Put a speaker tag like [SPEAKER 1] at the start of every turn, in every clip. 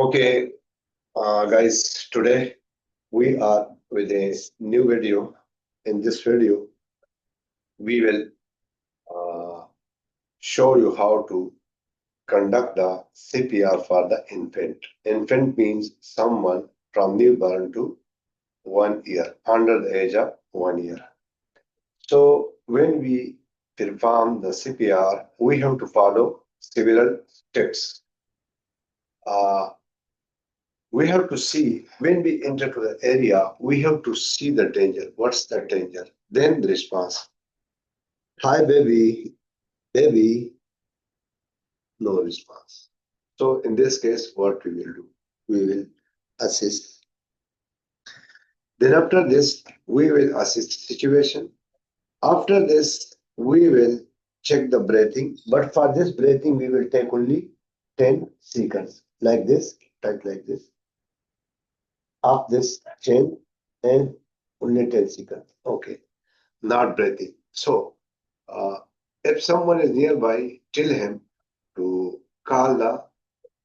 [SPEAKER 1] Okay, guys, today we are with a new video. In this video, we will show you how to conduct the CPR for the infant. Infant means someone from newborn to 1 year, under the age of 1 year. So when we perform the CPR, we have to follow several steps. We have to see when we enter to the area, we have to see the danger. What's the danger? Then the response. Hi, baby, baby, no response. So in this case, what we will do? We will assist. Then after this, we will assist situation. After this, we will check the breathing. But for this breathing, we will take only 10 seconds. Like this, type like this. Up this chain and only 10 seconds. Okay, not breathing. So, if someone is nearby, tell him to call the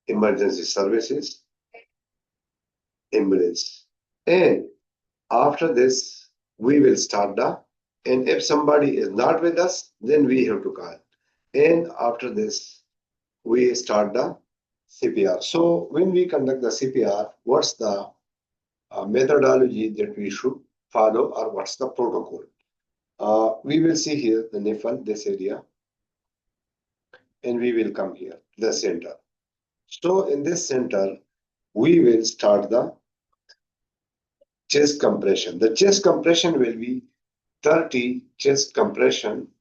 [SPEAKER 1] emergency services, ambulance. And after this, we will start the, and if somebody is not with us, then we have to call. And after this, we start the CPR. So when we conduct the CPR, what's the methodology that we should follow, or what's the protocol? We will see here the nipple, this area, and we will come here, the center. So in this center, we will start the chest compression. The chest compression will be 30 chest compression,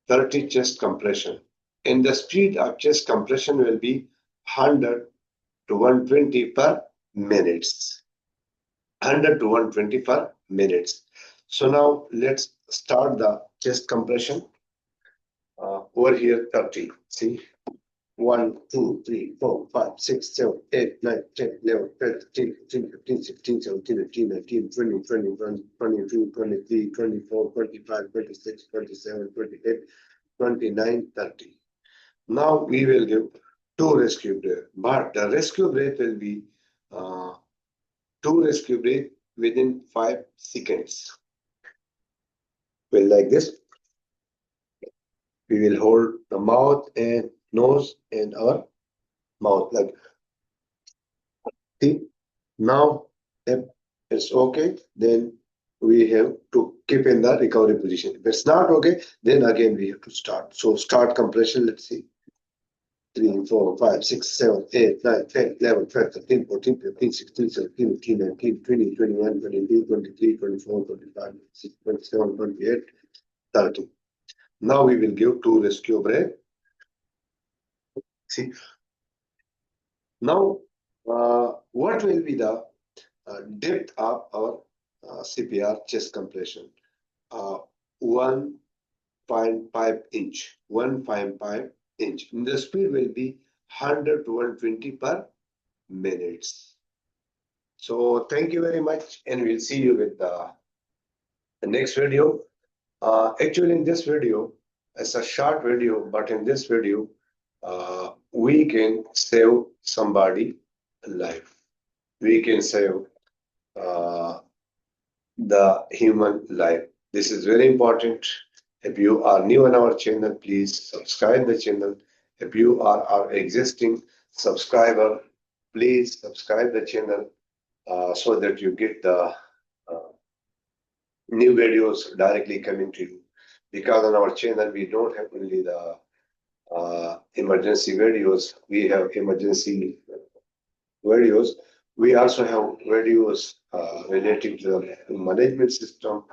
[SPEAKER 1] 30 chest compression. And the speed of chest compression will be 100 to 120 per minutes. 100 to 120 per minutes. So now let's start the chest compression. Over here 30. See, 1, 2, 3, 4, 5, 6, 7, 8, 9, 10, 11, 12, 13, 14, 15, 16, 17, 18, 19, 20, 21, 22, 23, 24, 25, 26, 27, 28, 29, 30. Now we will give 2 rescue breaths, but the rescue breath will be 2 rescue breaths within 5 seconds. Well, like this. We will hold the mouth and nose and our mouth like. See, now if it's okay, then we have to keep in the recovery position. If it's not okay, then again we have to start. So start compression, let's see. 3, 4, 5, 6, 7, 8, 9, 10, 11, 12, 13, 14, 15, 16, 17, 18, 19, 20, 21, 22, 23, 24, 25, 26, 27, 28, 30. Now we will give 2 rescue breaths. See. Now, what will be the depth of our CPR chest compression? 1.5 inch. 1.5 inch. And the speed will be 100 to 120 per minutes. So thank you very much, and we'll see you with the next video. Actually, in this video, it's a short video, but in this video, we can save somebody life. We can save the human life. This is very important. If you are new on our channel, please subscribe the channel. If you are our existing subscriber, please subscribe the channel so that you get the new videos directly coming to you. Because on our channel, we don't have only the emergency videos. We have emergency videos. We also have videos related to the management system,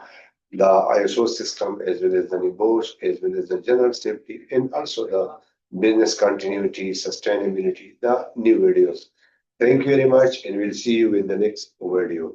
[SPEAKER 1] the ISO system, as well as the NIBOS, as well as the general safety, and also the business continuity, sustainability, the new videos. Thank you very much, and we'll see you in the next video.